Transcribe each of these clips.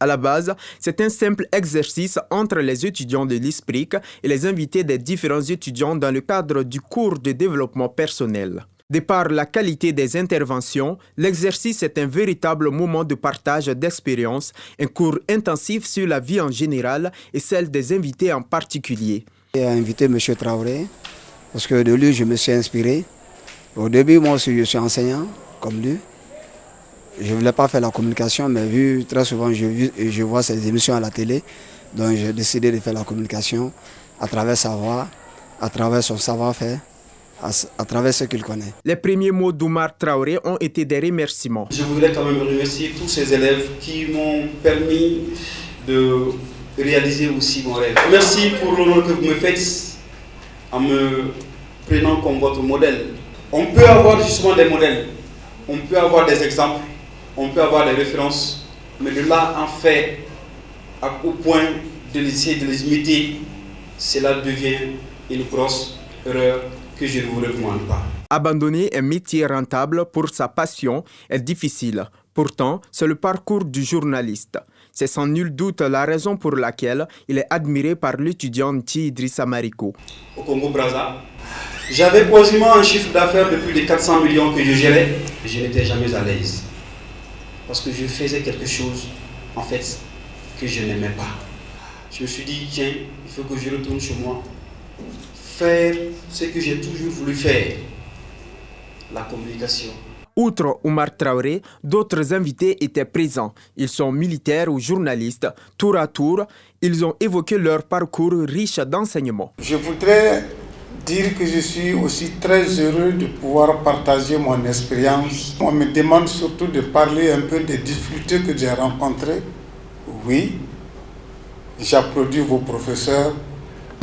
À la base, c'est un simple exercice entre les étudiants de l'ISPRIC et les invités des différents étudiants dans le cadre du cours de développement personnel. De par la qualité des interventions, l'exercice est un véritable moment de partage d'expériences, un cours intensif sur la vie en général et celle des invités en particulier. J'ai invité M. Traoré parce que de lui, je me suis inspiré. Au début, moi aussi, je suis enseignant, comme lui. Je ne voulais pas faire la communication, mais vu très souvent, je vois ses émissions à la télé, donc j'ai décidé de faire la communication à travers sa voix, à travers son savoir-faire, à travers ce qu'il connaît. Les premiers mots d'Oumar Traoré ont été des remerciements. Je voudrais quand même remercier tous ces élèves qui m'ont permis de réaliser aussi mon rêve. Merci pour l'honneur que vous me faites en me prenant comme votre modèle. On peut avoir justement des modèles, on peut avoir des exemples, on peut avoir des références, mais de là en fait au point de essayer de les imiter, cela devient une grosse erreur que je ne vous recommande pas. Abandonner un métier rentable pour sa passion est difficile. Pourtant, c'est le parcours du journaliste. C'est sans nul doute la raison pour laquelle il est admiré par l'étudiant Nti Idrissa Mariko. Au Congo-Brazza, j'avais quasiment un chiffre d'affaires de plus de 400 millions que je gérais. Je n'étais jamais à l'aise. Parce que je faisais quelque chose, en fait, que je n'aimais pas. Je me suis dit, tiens, il faut que je retourne chez moi, faire ce que j'ai toujours voulu faire, la communication. Outre Oumar Traoré, d'autres invités étaient présents. Ils sont militaires ou journalistes. Tour à tour, ils ont évoqué leur parcours riche d'enseignements. Je voudrais dire que je suis aussi très heureux de pouvoir partager mon expérience. On me demande surtout de parler un peu des difficultés que j'ai rencontrées. Oui, j'applaudis vos professeurs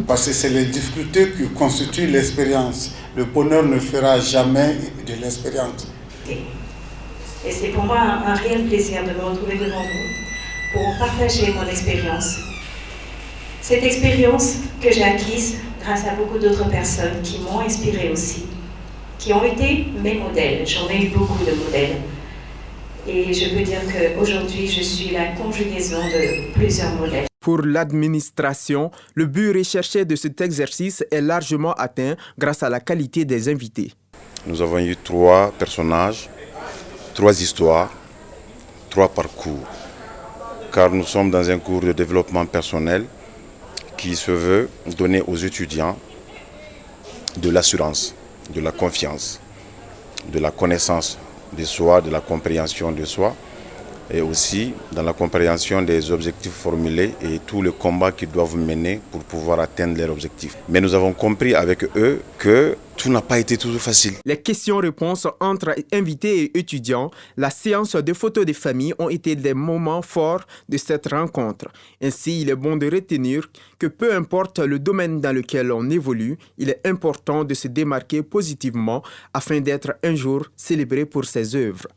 parce que c'est les difficultés qui constituent l'expérience. Le bonheur ne fera jamais de l'expérience. Et c'est pour moi un réel plaisir de me retrouver devant vous pour partager mon expérience. Cette expérience que j'ai acquise grâce à beaucoup d'autres personnes qui m'ont inspirée aussi, qui ont été mes modèles. J'en ai eu beaucoup de modèles. Et je peux dire qu'aujourd'hui, je suis la conjugaison de plusieurs modèles. Pour l'administration, le but recherché de cet exercice est largement atteint grâce à la qualité des invités. Nous avons eu 3 personnages, 3 histoires, 3 parcours. Car nous sommes dans un cours de développement personnel qui se veut donner aux étudiants de l'assurance, de la confiance, de la connaissance de soi, de la compréhension de soi, et aussi dans la compréhension des objectifs formulés et tout le combat qu'ils doivent mener pour pouvoir atteindre leurs objectifs. Mais nous avons compris avec eux que tout n'a pas été toujours facile. Les questions-réponses entre invités et étudiants, la séance de photos de famille ont été des moments forts de cette rencontre. Ainsi, il est bon de retenir que peu importe le domaine dans lequel on évolue, il est important de se démarquer positivement afin d'être un jour célébré pour ses œuvres.